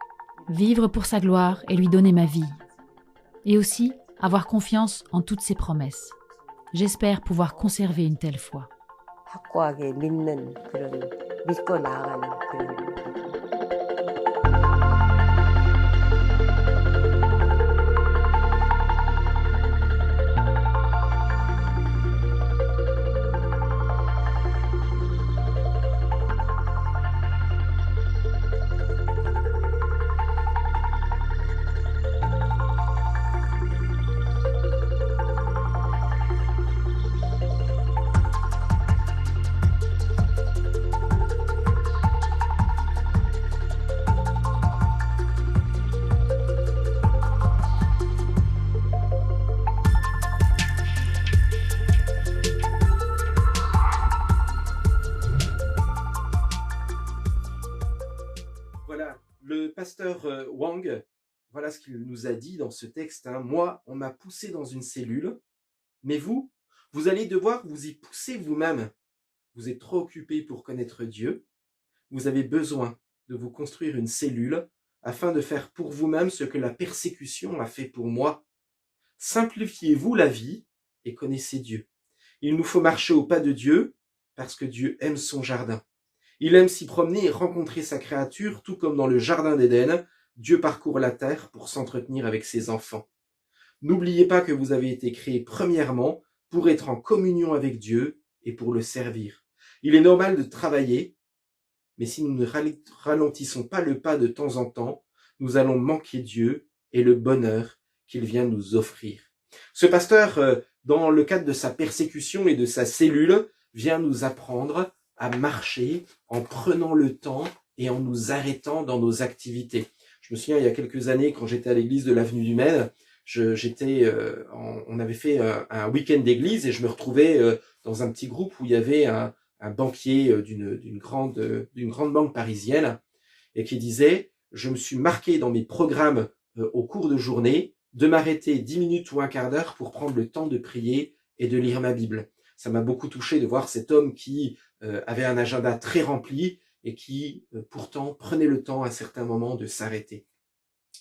G: Vivre pour sa gloire et lui donner ma vie. Et aussi avoir confiance en toutes ses promesses. J'espère pouvoir conserver une telle foi.
H: 확고하게 믿는 그런 믿고 나아가는 그런
A: Voilà, le pasteur Wang, voilà ce qu'il nous a dit dans ce texte. Hein. Moi, on m'a poussé dans une cellule, mais vous allez devoir vous y pousser vous-même. Vous êtes trop occupé pour connaître Dieu. Vous avez besoin de vous construire une cellule afin de faire pour vous-même ce que la persécution a fait pour moi. Simplifiez-vous la vie et connaissez Dieu. Il nous faut marcher au pas de Dieu parce que Dieu aime son jardin. Il aime s'y promener et rencontrer sa créature, tout comme dans le jardin d'Éden, Dieu parcourt la terre pour s'entretenir avec ses enfants. N'oubliez pas que vous avez été créés premièrement pour être en communion avec Dieu et pour le servir. Il est normal de travailler, mais si nous ne ralentissons pas le pas de temps en temps, nous allons manquer Dieu et le bonheur qu'il vient nous offrir. Ce pasteur, dans le cadre de sa persécution et de sa cellule, vient nous apprendre à marcher en prenant le temps et en nous arrêtant dans nos activités. Je me souviens, il y a quelques années, quand j'étais à l'église de l'avenue du Maine, on avait fait un week-end d'église et je me retrouvais dans un petit groupe où il y avait un banquier d'une grande banque parisienne et qui disait « Je me suis marqué dans mes programmes au cours de journée de m'arrêter 10 minutes ou un quart d'heure pour prendre le temps de prier et de lire ma Bible. » Ça m'a beaucoup touché de voir cet homme qui avait un agenda très rempli et qui pourtant prenait le temps à certains moments de s'arrêter.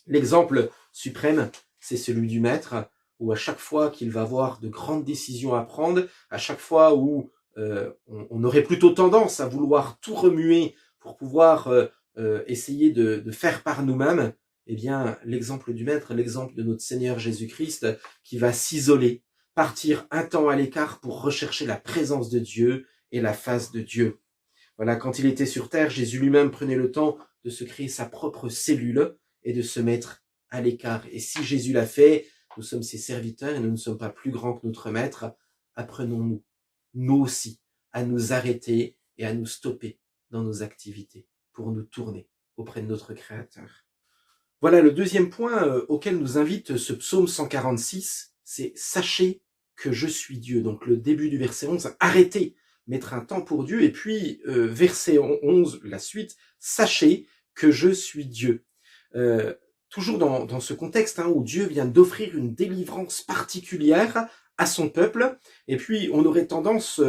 A: L'exemple suprême, c'est celui du maître, où à chaque fois qu'il va avoir de grandes décisions à prendre, à chaque fois où on aurait plutôt tendance à vouloir tout remuer pour pouvoir essayer de faire par nous-mêmes, eh bien l'exemple du maître, l'exemple de notre Seigneur Jésus-Christ qui va s'isoler, partir un temps à l'écart pour rechercher la présence de Dieu et la face de Dieu. Voilà, quand il était sur terre, Jésus lui-même prenait le temps de se créer sa propre cellule et de se mettre à l'écart. Et si Jésus l'a fait, nous sommes ses serviteurs et nous ne sommes pas plus grands que notre maître. Apprenons-nous, nous aussi, à nous arrêter et à nous stopper dans nos activités pour nous tourner auprès de notre Créateur. Voilà le deuxième point auquel nous invite ce psaume 146, c'est « Sachez que je suis Dieu ». Donc le début du verset 11, arrêtez, mettre un temps pour Dieu. Et puis verset 11, la suite, « Sachez que je suis Dieu ». Toujours dans ce contexte où Dieu vient d'offrir une délivrance particulière à son peuple, et puis on aurait tendance,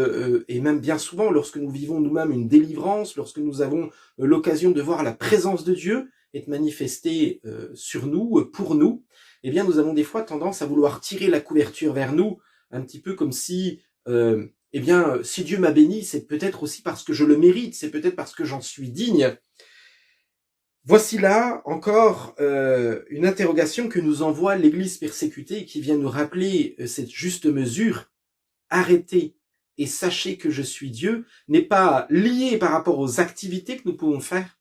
A: et même bien souvent lorsque nous vivons nous-mêmes une délivrance, lorsque nous avons l'occasion de voir la présence de Dieu être manifestée sur nous, pour nous, eh bien nous avons des fois tendance à vouloir tirer la couverture vers nous, un petit peu comme si, si Dieu m'a béni, c'est peut-être aussi parce que je le mérite, c'est peut-être parce que j'en suis digne. Voici là encore une interrogation que nous envoie l'Église persécutée qui vient nous rappeler cette juste mesure. arrêtez et sachez que je suis Dieu n'est pas lié par rapport aux activités que nous pouvons faire,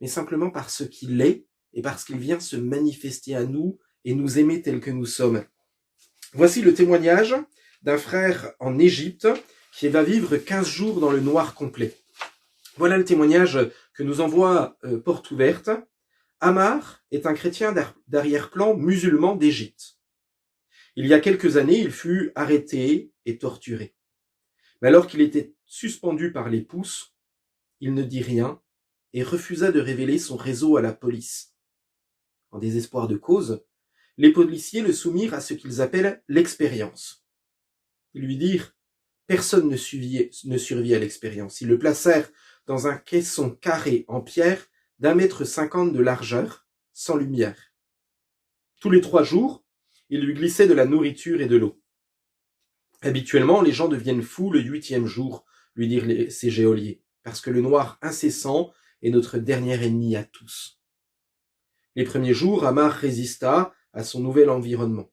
A: mais simplement par ce qu'il est et parce qu'il vient se manifester à nous et nous aimer tels que nous sommes. Voici le témoignage d'un frère en Égypte qui va vivre 15 jours dans le noir complet. Voilà le témoignage que nous envoie Porte Ouverte. Ammar est un chrétien d'arrière-plan musulman d'Égypte. Il y a quelques années, il fut arrêté et torturé. Mais alors qu'il était suspendu par les pouces, il ne dit rien et refusa de révéler son réseau à la police. En désespoir de cause, les policiers le soumirent à ce qu'ils appellent l'expérience. Ils lui dirent « Personne ne survit à l'expérience ». Ils le placèrent dans un caisson carré en pierre d'1,50 m de largeur, sans lumière. Tous les 3 jours, il lui glissait de la nourriture et de l'eau. Habituellement, les gens deviennent fous le 8e jour, lui dirent ces geôliers, parce que le noir incessant est notre dernier ennemi à tous. Les premiers jours, Ammar résista à son nouvel environnement.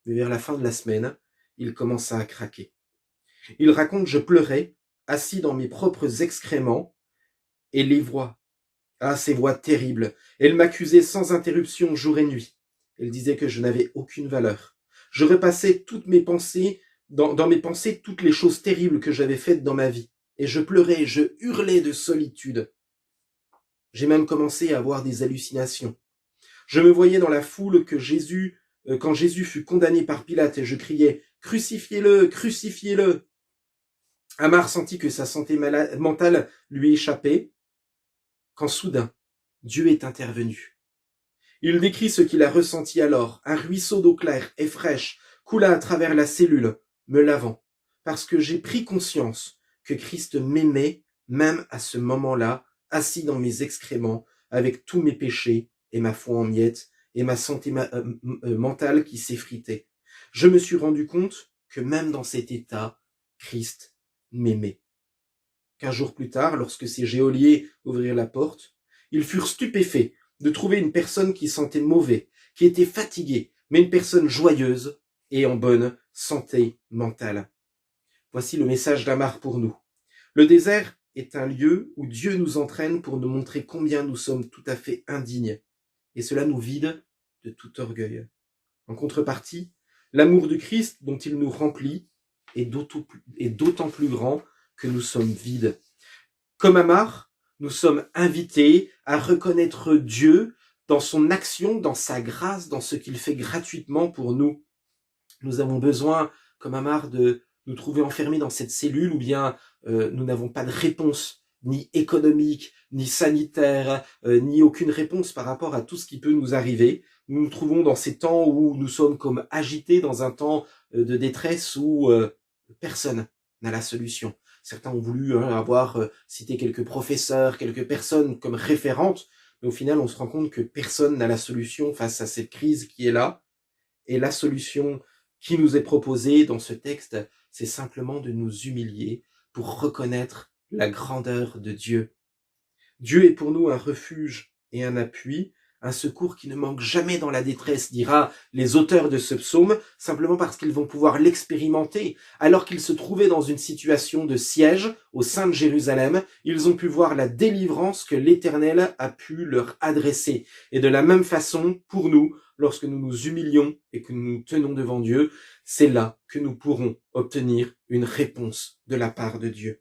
A: Mais vers la fin de la semaine, il commença à craquer. Il raconte « Je pleurais, assis dans mes propres excréments, et les voix, ces voix terribles, elles m'accusaient sans interruption jour et nuit. Elles disaient que je n'avais aucune valeur. Je repassais toutes mes pensées, dans mes pensées toutes les choses terribles que j'avais faites dans ma vie. Et je pleurais, je hurlais de solitude. J'ai même commencé à avoir des hallucinations. Je me voyais dans la foule quand Jésus fut condamné par Pilate et je criais « Crucifiez-le, crucifiez-le » Ammar sentit que sa santé mentale lui échappait, quand soudain, Dieu est intervenu. Il décrit ce qu'il a ressenti alors. Un ruisseau d'eau claire et fraîche coula à travers la cellule, me lavant, parce que j'ai pris conscience que Christ m'aimait, même à ce moment-là, assis dans mes excréments, avec tous mes péchés et ma foi en miettes, et ma santé mentale qui s'effritait. Je me suis rendu compte que même dans cet état, Christ m'aimait. 15 jours plus tard, lorsque ces geôliers ouvrirent la porte, ils furent stupéfaits de trouver une personne qui sentait mauvais, qui était fatiguée, mais une personne joyeuse et en bonne santé mentale. Voici le message d'Ammar pour nous. Le désert est un lieu où Dieu nous entraîne pour nous montrer combien nous sommes tout à fait indignes, et cela nous vide de tout orgueil. En contrepartie, l'amour du Christ dont il nous remplit est d'autant plus grand que nous sommes vides. Comme Ammar, nous sommes invités à reconnaître Dieu dans son action, dans sa grâce, dans ce qu'il fait gratuitement pour nous. Nous avons besoin, comme Ammar, de nous trouver enfermés dans cette cellule où bien nous n'avons pas de réponse, ni économique, ni sanitaire, ni aucune réponse par rapport à tout ce qui peut nous arriver. Nous nous trouvons dans ces temps où nous sommes comme agités, dans un temps de détresse où personne n'a la solution. Certains ont voulu cité quelques professeurs, quelques personnes comme référentes, mais au final, on se rend compte que personne n'a la solution face à cette crise qui est là. Et la solution qui nous est proposée dans ce texte, c'est simplement de nous humilier pour reconnaître la grandeur de Dieu. Dieu est pour nous un refuge et un appui, un secours qui ne manque jamais dans la détresse, dira les auteurs de ce psaume, simplement parce qu'ils vont pouvoir l'expérimenter. Alors qu'ils se trouvaient dans une situation de siège au sein de Jérusalem, ils ont pu voir la délivrance que l'Éternel a pu leur adresser. Et de la même façon, pour nous, lorsque nous nous humilions et que nous nous tenons devant Dieu, c'est là que nous pourrons obtenir une réponse de la part de Dieu.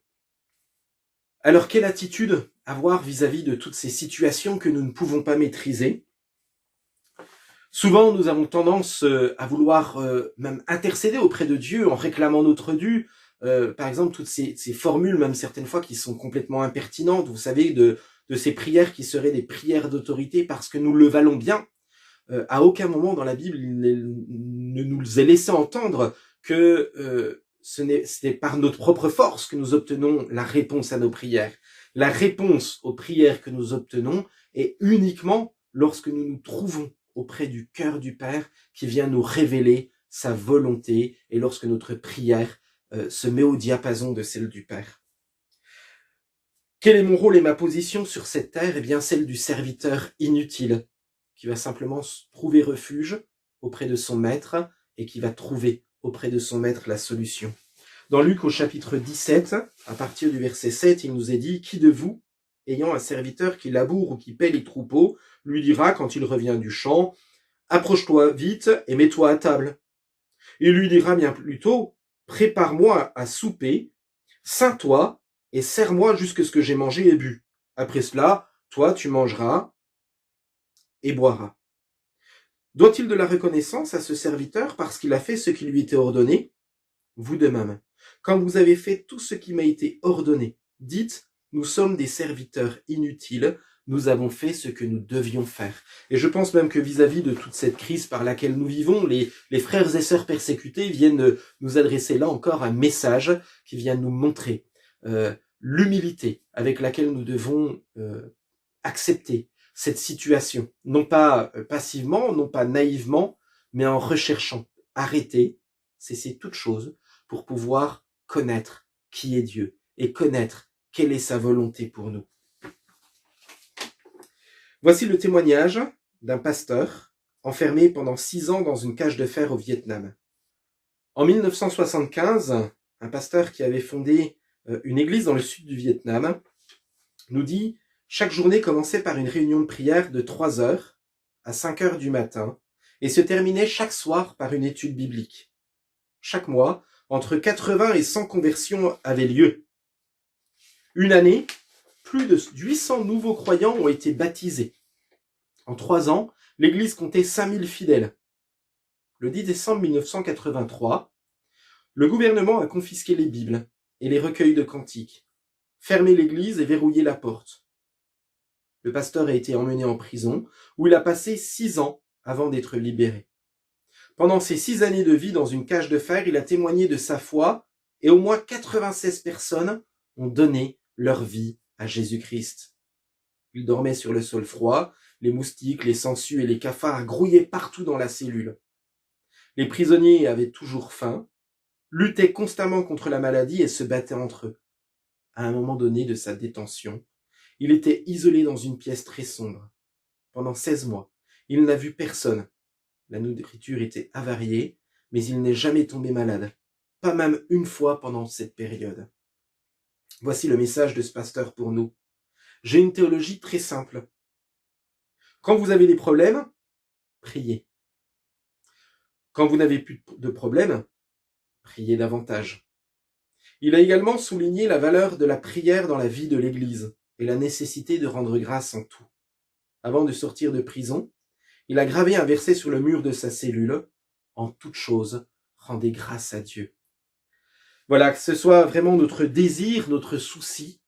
A: Alors, quelle attitude avoir vis-à-vis de toutes ces situations que nous ne pouvons pas maîtriser? Souvent, nous avons tendance à vouloir même intercéder auprès de Dieu en réclamant notre dû. Par exemple, toutes ces formules, même certaines fois, qui sont complètement impertinentes. Vous savez, de ces prières qui seraient des prières d'autorité parce que nous le valons bien. À aucun moment dans la Bible, il ne nous est laissé entendre que c'est par notre propre force que nous obtenons la réponse à nos prières. La réponse aux prières que nous obtenons est uniquement lorsque nous nous trouvons auprès du cœur du Père qui vient nous révéler sa volonté et lorsque notre prière se met au diapason de celle du Père. Quel est mon rôle et ma position sur cette terre? Eh bien, celle du serviteur inutile qui va simplement trouver refuge auprès de son maître et qui va trouver auprès de son maître la solution. Dans Luc au chapitre 17, à partir du verset 7, il nous est dit « Qui de vous, ayant un serviteur qui laboure ou qui paie les troupeaux, lui dira quand il revient du champ, « Approche-toi vite et mets-toi à table. » Il lui dira bien plutôt « Prépare-moi à souper, ceins-toi et sers-moi jusqu'à ce que j'ai mangé et bu. Après cela, toi tu mangeras et boiras. » Doit-il de la reconnaissance à ce serviteur parce qu'il a fait ce qui lui était ordonné? Vous de même, quand vous avez fait tout ce qui m'a été ordonné, dites, nous sommes des serviteurs inutiles, nous avons fait ce que nous devions faire. Et je pense même que vis-à-vis de toute cette crise par laquelle nous vivons, les frères et sœurs persécutés viennent nous adresser là encore un message qui vient nous montrer l'humilité avec laquelle nous devons accepter cette situation, non pas passivement, non pas naïvement, mais en recherchant, arrêter, cesser toute chose pour pouvoir connaître qui est Dieu et connaître quelle est sa volonté pour nous. Voici le témoignage d'un pasteur enfermé pendant 6 ans dans une cage de fer au Vietnam. En 1975, un pasteur qui avait fondé une église dans le sud du Vietnam nous dit « Chaque journée commençait par une réunion de prière de 3 heures à 5 heures du matin et se terminait chaque soir par une étude biblique. Chaque mois, entre 80 et 100 conversions avaient lieu. Une année, plus de 800 nouveaux croyants ont été baptisés. En 3 ans, l'église comptait 5000 fidèles. Le 10 décembre 1983, le gouvernement a confisqué les Bibles et les recueils de cantiques, fermé l'église et verrouillé la porte. Le pasteur a été emmené en prison, où il a passé 6 ans avant d'être libéré. Pendant ces 6 années de vie dans une cage de fer, il a témoigné de sa foi et au moins 96 personnes ont donné leur vie à Jésus-Christ. Il dormait sur le sol froid, les moustiques, les sangsues et les cafards grouillaient partout dans la cellule. Les prisonniers avaient toujours faim, luttaient constamment contre la maladie et se battaient entre eux. À un moment donné de sa détention, il était isolé dans une pièce très sombre. Pendant 16 mois, il n'a vu personne. La nourriture était avariée, mais il n'est jamais tombé malade. Pas même une fois pendant cette période. Voici le message de ce pasteur pour nous. J'ai une théologie très simple. Quand vous avez des problèmes, priez. Quand vous n'avez plus de problèmes, priez davantage. Il a également souligné la valeur de la prière dans la vie de l'Église et la nécessité de rendre grâce en tout. Avant de sortir de prison, il a gravé un verset sur le mur de sa cellule. En toute chose, rendez grâce à Dieu. Voilà, que ce soit vraiment notre désir, notre souci,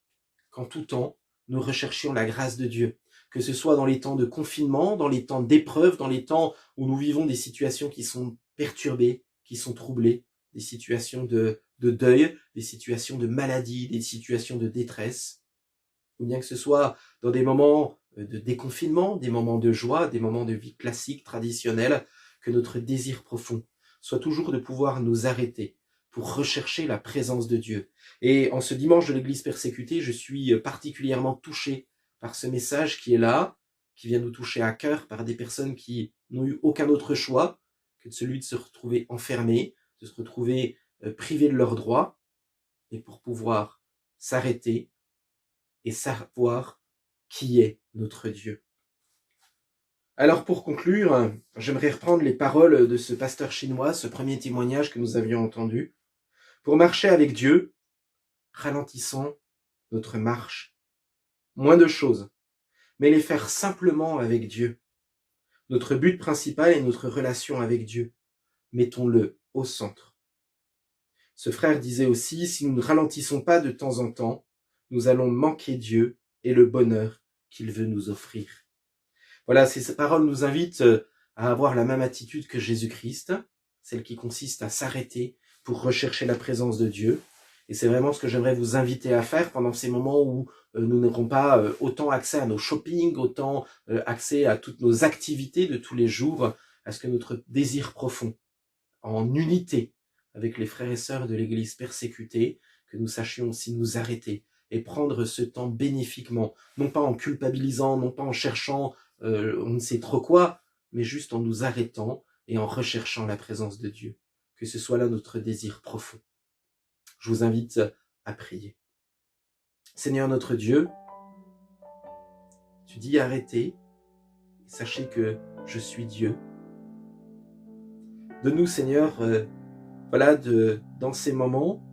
A: qu'en tout temps, nous recherchions la grâce de Dieu. Que ce soit dans les temps de confinement, dans les temps d'épreuve, dans les temps où nous vivons des situations qui sont perturbées, qui sont troublées, des situations de deuil, des situations de maladie, des situations de détresse, ou bien que ce soit dans des moments de déconfinement, des moments de joie, des moments de vie classique, traditionnelle, que notre désir profond soit toujours de pouvoir nous arrêter pour rechercher la présence de Dieu. Et en ce dimanche de l'Église persécutée, je suis particulièrement touché par ce message qui est là, qui vient nous toucher à cœur par des personnes qui n'ont eu aucun autre choix que celui de se retrouver enfermés, de se retrouver privés de leurs droits, et pour pouvoir s'arrêter et savoir qui est notre Dieu. Alors pour conclure, j'aimerais reprendre les paroles de ce pasteur chinois, ce premier témoignage que nous avions entendu. Pour marcher avec Dieu, ralentissons notre marche. Moins de choses, mais les faire simplement avec Dieu. Notre but principal est notre relation avec Dieu. Mettons-le au centre. Ce frère disait aussi, si nous ne ralentissons pas de temps en temps, nous allons manquer Dieu et le bonheur qu'il veut nous offrir. Voilà, ces paroles nous invitent à avoir la même attitude que Jésus-Christ, celle qui consiste à s'arrêter pour rechercher la présence de Dieu. Et c'est vraiment ce que j'aimerais vous inviter à faire pendant ces moments où nous n'aurons pas autant accès à nos shopping, autant accès à toutes nos activités de tous les jours, à ce que notre désir profond, en unité avec les frères et sœurs de l'Église persécutée, que nous sachions aussi nous arrêter et prendre ce temps bénéfiquement, non pas en culpabilisant, non pas en cherchant on ne sait trop quoi, mais juste en nous arrêtant et en recherchant la présence de Dieu. Que ce soit là notre désir profond. Je vous invite à prier. Seigneur notre Dieu, tu dis arrêtez, sachez que je suis Dieu. Donne-nous, Seigneur, dans ces moments,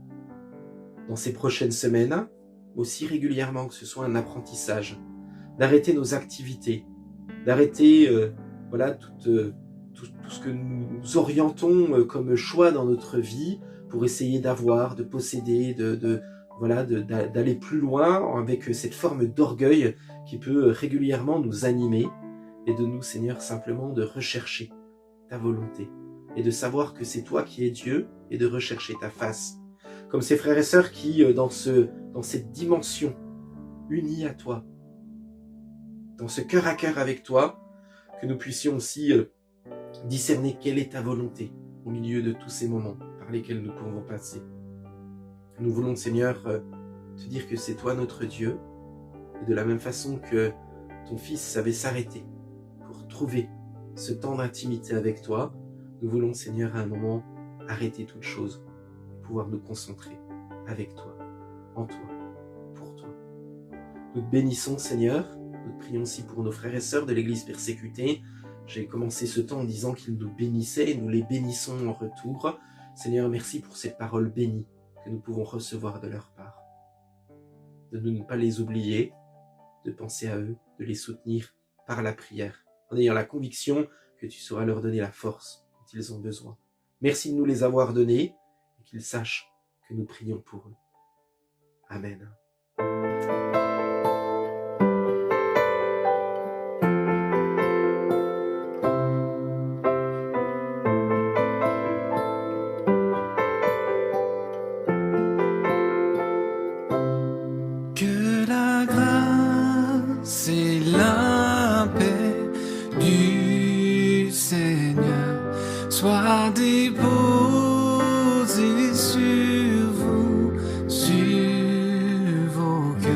A: dans ces prochaines semaines, aussi régulièrement que ce soit un apprentissage, d'arrêter nos activités, d'arrêter tout ce que nous orientons comme choix dans notre vie pour essayer d'avoir, de posséder, d'aller plus loin avec cette forme d'orgueil qui peut régulièrement nous animer, et de nous, Seigneur, simplement de rechercher ta volonté et de savoir que c'est toi qui es Dieu et de rechercher ta face. Comme ces frères et sœurs qui, dans cette dimension unie à toi, dans ce cœur à cœur avec toi, que nous puissions aussi discerner quelle est ta volonté au milieu de tous ces moments par lesquels nous pouvons passer. Nous voulons, Seigneur, te dire que c'est toi notre Dieu, et de la même façon que ton Fils savait s'arrêter pour trouver ce temps d'intimité avec toi, nous voulons, Seigneur, à un moment arrêter toute chose et pouvoir nous concentrer avec toi, en toi, pour toi. Nous te bénissons, Seigneur. Nous te prions aussi pour nos frères et sœurs de l'Église persécutée. J'ai commencé ce temps en disant qu'ils nous bénissaient et nous les bénissons en retour. Seigneur, merci pour ces paroles bénies que nous pouvons recevoir de leur part. De ne pas les oublier, de penser à eux, de les soutenir par la prière, en ayant la conviction que tu sauras leur donner la force dont ils ont besoin. Merci de nous les avoir donnés et qu'ils sachent que nous prions pour eux. Amen.
D: Que la grâce et la paix du Seigneur soient déposées sur vous, sur vos cœurs.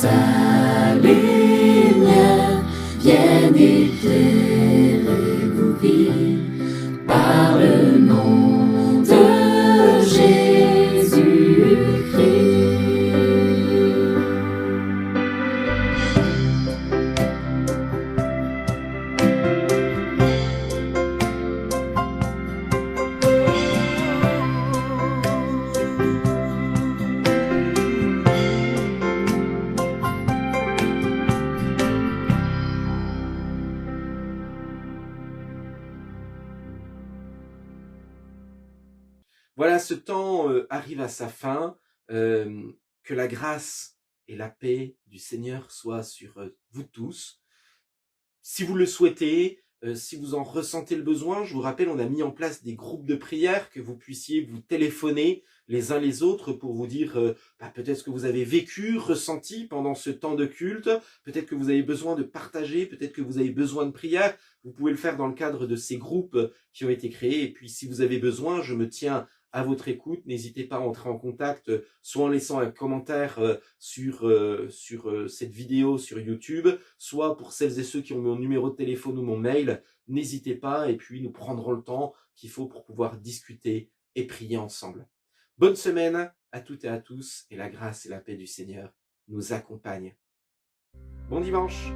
B: sa lumière vienne éclairer vos vies par le nom de Jésus-Christ.
A: Voilà, ce temps arrive à sa fin. Que la grâce et la paix du Seigneur soient sur vous tous. Si vous le souhaitez, si vous en ressentez le besoin, je vous rappelle, on a mis en place des groupes de prière, que vous puissiez vous téléphoner les uns les autres pour vous dire peut-être ce que vous avez vécu, ressenti pendant ce temps de culte, peut-être que vous avez besoin de partager, peut-être que vous avez besoin de prière. Vous pouvez le faire dans le cadre de ces groupes qui ont été créés. Et puis si vous avez besoin, je me tiens à votre écoute. N'hésitez pas à entrer en contact, soit en laissant un commentaire sur cette vidéo sur YouTube, soit pour celles et ceux qui ont mon numéro de téléphone ou mon mail. N'hésitez pas, et puis nous prendrons le temps qu'il faut pour pouvoir discuter et prier ensemble. Bonne semaine à toutes et à tous, et la grâce et la paix du Seigneur nous accompagnent. Bon dimanche!